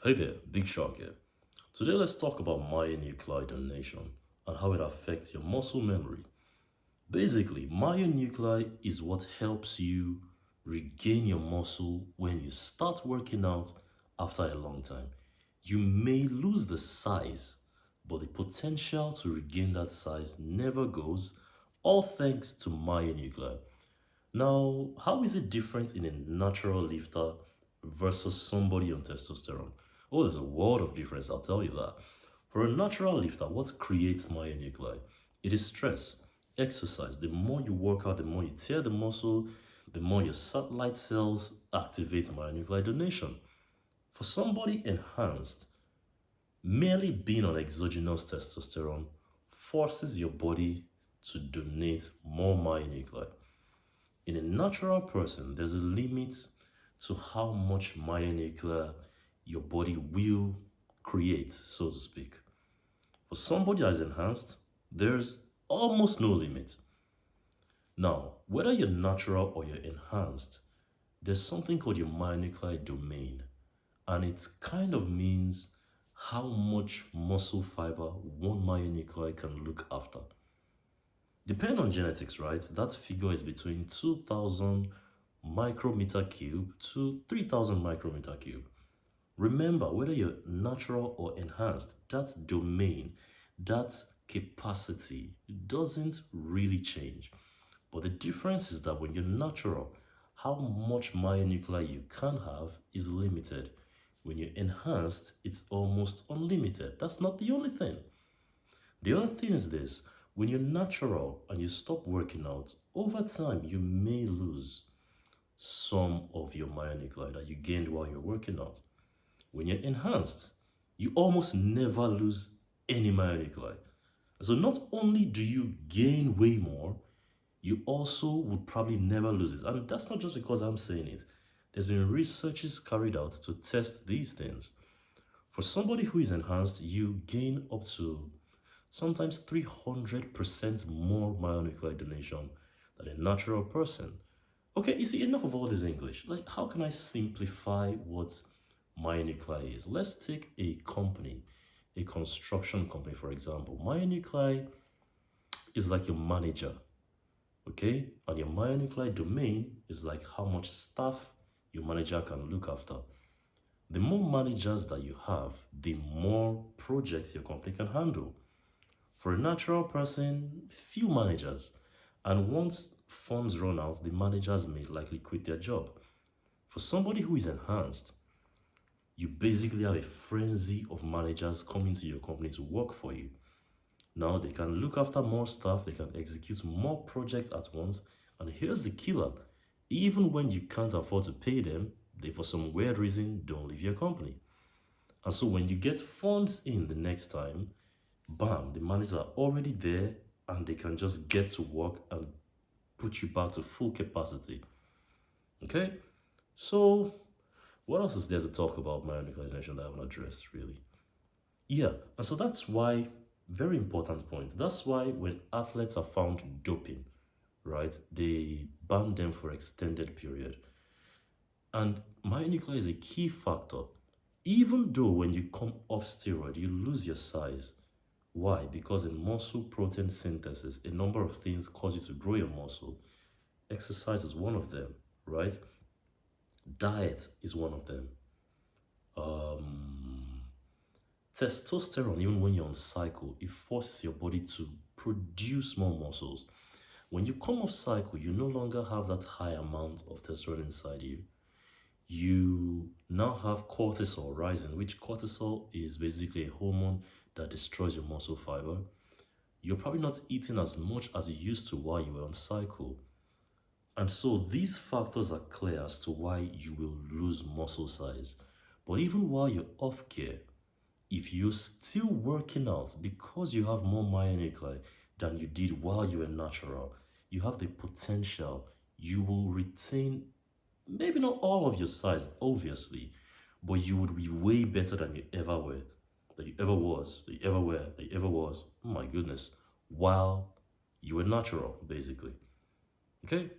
Hey there, Big Shark here. Today let's talk about myonuclei donation and how it affects your muscle memory. Basically, myonuclei is what helps you regain your muscle when you start working out after a long time. You may lose the size, but the potential to regain that size never goes, all thanks to myonuclei. Now, how is it different in a natural lifter versus somebody on testosterone? Oh, there's a world of difference, I'll tell you that. For a natural lifter, what creates myonuclei? It is stress, exercise. The more you work out, the more you tear the muscle, the more your satellite cells activate myonuclei donation. For somebody enhanced, merely being on exogenous testosterone forces your body to donate more myonuclei. In a natural person, there's a limit to how much myonuclear your body will create, so to speak. For somebody that is enhanced, there's almost no limit. Now, whether you're natural or you're enhanced, there's something called your myonuclear domain, and it kind of means how much muscle fiber one myonuclei can look after. Depending on genetics, right? That figure is between 2000 micrometer cube to 3000 micrometer cube. Remember, whether you're natural or enhanced, that domain, that capacity doesn't really change. But the difference is that when you're natural, how much myonuclei you can have is limited. When you're enhanced, it's almost unlimited. That's not the only thing. The other thing is this: when you're natural and you stop working out, over time you may lose some of your myonuclei that you gained while you're working out. When you're enhanced, you almost never lose any myonuclei. So not only do you gain way more, you also would probably never lose it. And that's not just because I'm saying it. There's been researches carried out to test these things. For somebody who is enhanced, you gain up to sometimes 300% more myonuclei donation than a natural person. Okay, you see, enough of all this English. Like, how can I simplify what Myonuclei is? Let's take a company, a construction company, for example. Myonuclei is like your manager, okay? And your Myonuclei domain is like how much staff your manager can look after. The more managers that you have, the more projects your company can handle. For a natural person, few managers. And once funds run out, the managers may likely quit their job. For somebody who is enhanced, you basically have a frenzy of managers coming to your company to work for you. Now they can look after more staff, they can execute more projects at once. And here's the killer: even when you can't afford to pay them, they for some weird reason don't leave your company. And so when you get funds in the next time, bam, the managers are already there and they can just get to work and put you back to full capacity. Okay? So what else is there to talk about myonucleation that I haven't addressed really? Yeah, and so that's why, very important point. That's why when athletes are found doping, right, they ban them for extended period. And myonuclei is a key factor. Even though when you come off steroid, you lose your size. Why? Because in muscle protein synthesis, a number of things cause you to grow your muscle. Exercise is one of them, right? Diet is one of them. Um, Testosterone, even when you're on cycle, it forces your body to produce more muscles. When you come off cycle, you no longer have that high amount of testosterone inside you. You now have cortisol rising, which cortisol is basically a hormone that destroys your muscle fiber. You're probably not eating as much as you used to while you were on cycle. And so these factors are clear as to why you will lose muscle size. But even while you're off gear, if you're still working out because you have more myonuclei than you did while you were natural, you have the potential, you will retain maybe not all of your size, obviously, but you would be way better than you ever were, that you ever was, that you ever were, that you ever was. Oh my goodness. While you were natural, basically. Okay?